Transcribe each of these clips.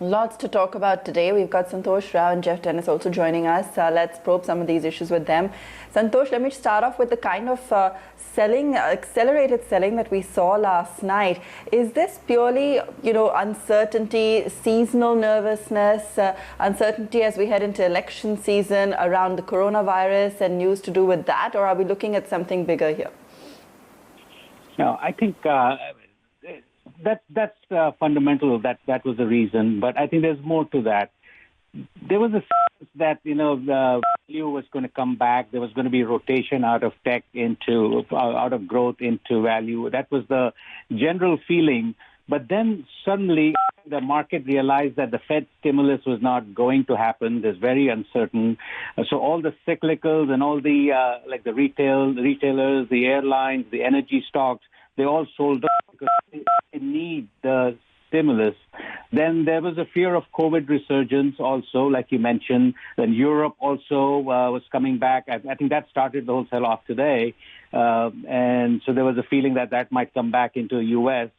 Lots to talk about today. We've got Santosh Rao and Geoff Dennis also joining us. Let's probe some of these issues with them. Santosh, let me start off with the kind of accelerated selling that we saw last night. Is this purely, uncertainty, seasonal nervousness, uncertainty as we head into election season around the coronavirus and news to do with that, or are we looking at something bigger here? No, I think that's fundamental. That was the reason, but I think there's more to that. There was a sense that the value was going to come back. There was going to be rotation out of tech out of growth into value. That was the general feeling. But then suddenly the market realized that the Fed stimulus was not going to happen. It's very uncertain. So all the cyclicals and all the like the retailers, the airlines, the energy stocks, they all sold up because they need the stimulus. Then there was a fear of COVID resurgence also, like you mentioned. Then Europe also was coming back. I think that started the whole sell-off today. And so there was a feeling that might come back into the U.S.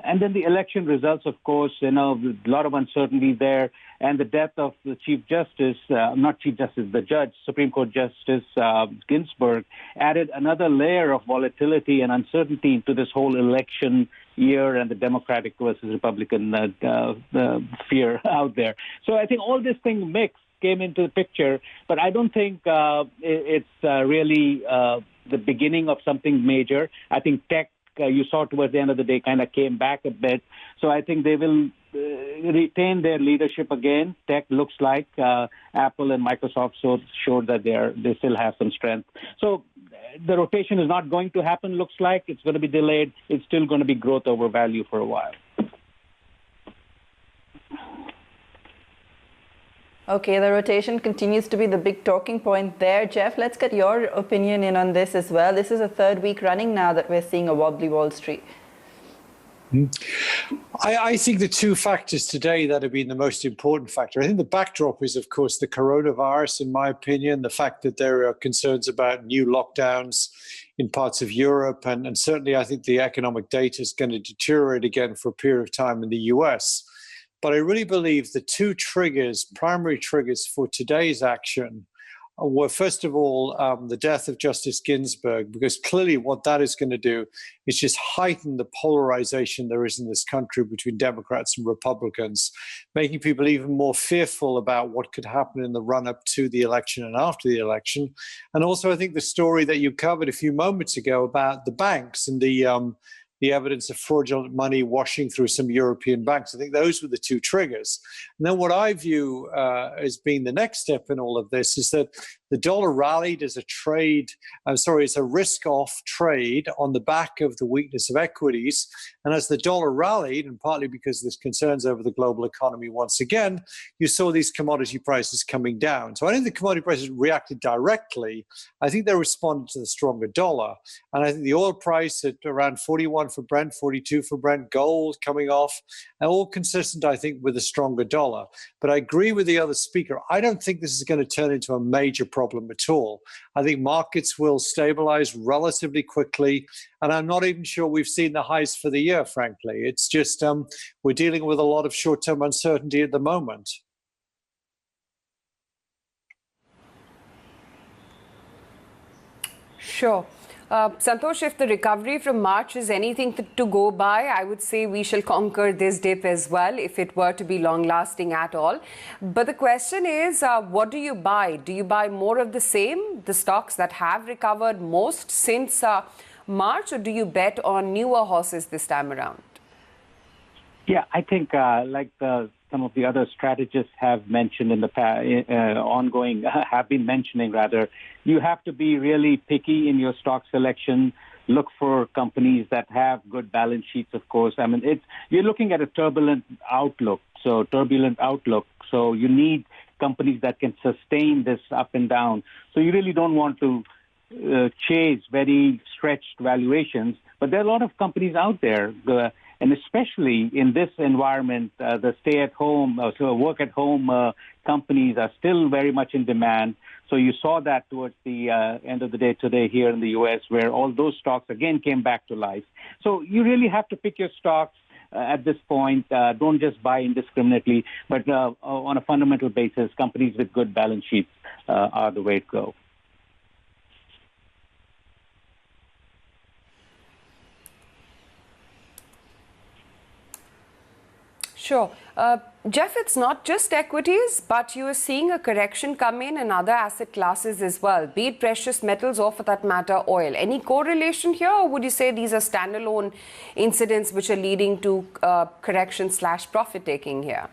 And then the election results, of course, a lot of uncertainty there. And the death of the Chief Justice, the judge, Supreme Court Justice Ginsburg, added another layer of volatility and uncertainty into this whole election year and the Democratic versus Republican the fear out there. So I think all this thing mixed came into the picture, but I don't think it's really the beginning of something major. I think tech, you saw towards the end of the day, kind of came back a bit. So I think they will retain their leadership again. Tech looks like Apple and Microsoft showed that they still have some strength. So the rotation is not going to happen, looks like. It's going to be delayed. It's still going to be growth over value for a while. Okay, the rotation continues to be the big talking point there. Geoff, let's get your opinion in on this as well. This is a third week running now that we're seeing a wobbly Wall Street. I think the two factors today that have been the most important factor, I think the backdrop is, of course, the coronavirus, in my opinion, the fact that there are concerns about new lockdowns in parts of Europe, and certainly I think the economic data is going to deteriorate again for a period of time in the US. But I really believe the two primary triggers for today's action were, first of all, the death of Justice Ginsburg, because clearly what that is going to do is just heighten the polarization there is in this country between Democrats and Republicans, making people even more fearful about what could happen in the run-up to the election and after the election. And also, I think the story that you covered a few moments ago about the banks and the evidence of fraudulent money washing through some European banks. I think those were the two triggers. And then what I view as being the next step in all of this is that the dollar rallied as it's a risk-off trade on the back of the weakness of equities. And as the dollar rallied, and partly because there's concerns over the global economy once again, you saw these commodity prices coming down. So I think the commodity prices reacted directly. I think they responded to the stronger dollar. And I think the oil price at around 41 for Brent, 42 for Brent, gold coming off, and all consistent, I think, with a stronger dollar. But I agree with the other speaker. I don't think this is going to turn into a major problem at all. I think markets will stabilize relatively quickly, and I'm not even sure we've seen the highs for the year, frankly. It's just we're dealing with a lot of short-term uncertainty at the moment. Sure. Santosh, if the recovery from March is anything to go by, I would say we shall conquer this dip as well, if it were to be long-lasting at all. But the question is, what do you buy? Do you buy more of the same, the stocks that have recovered most since March, or do you bet on newer horses this time around? Yeah, I think some of the other strategists have mentioned in the past, have been mentioning rather, you have to be really picky in your stock selection. Look for companies that have good balance sheets, of course. I mean, you're looking at a turbulent outlook. So you need companies that can sustain this up and down. So you really don't want to chase very stretched valuations. But there are a lot of companies out there. And especially in this environment, the stay-at-home, work-at-home companies are still very much in demand. So you saw that towards the end of the day today here in the U.S., where all those stocks again came back to life. So you really have to pick your stocks. at this point. Don't just buy indiscriminately, but on a fundamental basis, companies with good balance sheets are the way to go. Sure. Geoff, it's not just equities, but you are seeing a correction come in other asset classes as well, be it precious metals or, for that matter, oil. Any correlation here, or would you say these are standalone incidents which are leading to correction/profit taking here?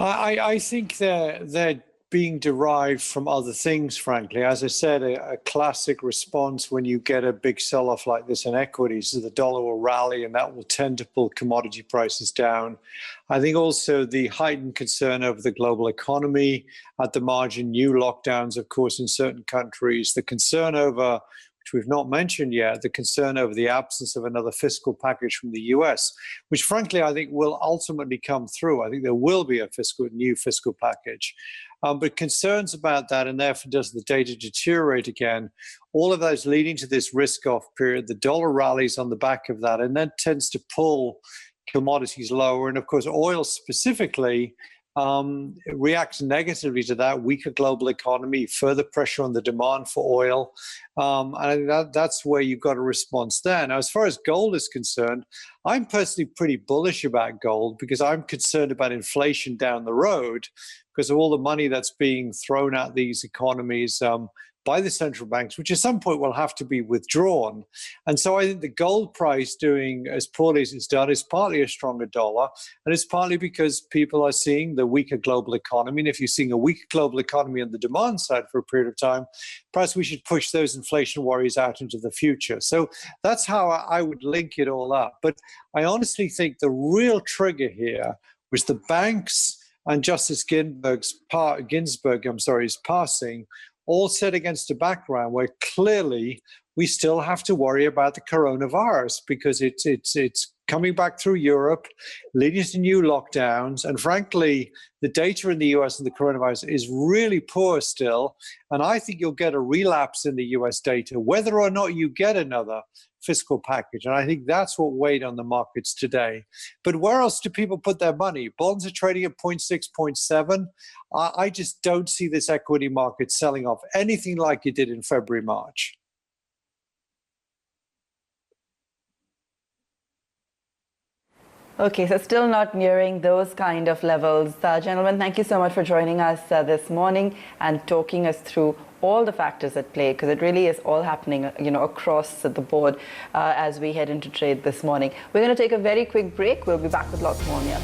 I think they're being derived from other things, frankly. As I said, a classic response when you get a big sell-off like this in equities is the dollar will rally, and that will tend to pull commodity prices down. I think also the heightened concern over the global economy, at the margin, new lockdowns, of course, in certain countries, the concern over, which we've not mentioned yet, the concern over the absence of another fiscal package from the US, which frankly I think will ultimately come through. I think there will be a new fiscal package. But concerns about that, and therefore does the data deteriorate again, all of those leading to this risk-off period, the dollar rallies on the back of that, and that tends to pull commodities lower. And of course, oil specifically reacts negatively to that weaker global economy, further pressure on the demand for oil. And I think that's where you've got a response there. Now, as far as gold is concerned, I'm personally pretty bullish about gold because I'm concerned about inflation down the road because of all the money that's being thrown at these economies by the central banks, which at some point will have to be withdrawn. And so I think the gold price doing as poorly as it's done is partly a stronger dollar, and it's partly because people are seeing the weaker global economy. And if you're seeing a weaker global economy on the demand side for a period of time, perhaps we should push those inflation worries out into the future. So that's how I would link it all up. But I honestly think the real trigger here was the banks and Justice Ginsburg's passing, all set against a background where clearly we still have to worry about the coronavirus because it's coming back through Europe, leading to new lockdowns. And frankly, the data in the US and the coronavirus is really poor still. And I think you'll get a relapse in the US data, whether or not you get another fiscal package. And I think that's what weighed on the markets today. But where else do people put their money? Bonds are trading at 0.6, 0.7. I just don't see this equity market selling off anything like it did in February, March. Okay, so still not nearing those kind of levels. Gentlemen, thank you so much for joining us this morning and talking us through all the factors at play, because it really is all happening, across the board as we head into trade this morning. We're going to take a very quick break. We'll be back with lots more on here.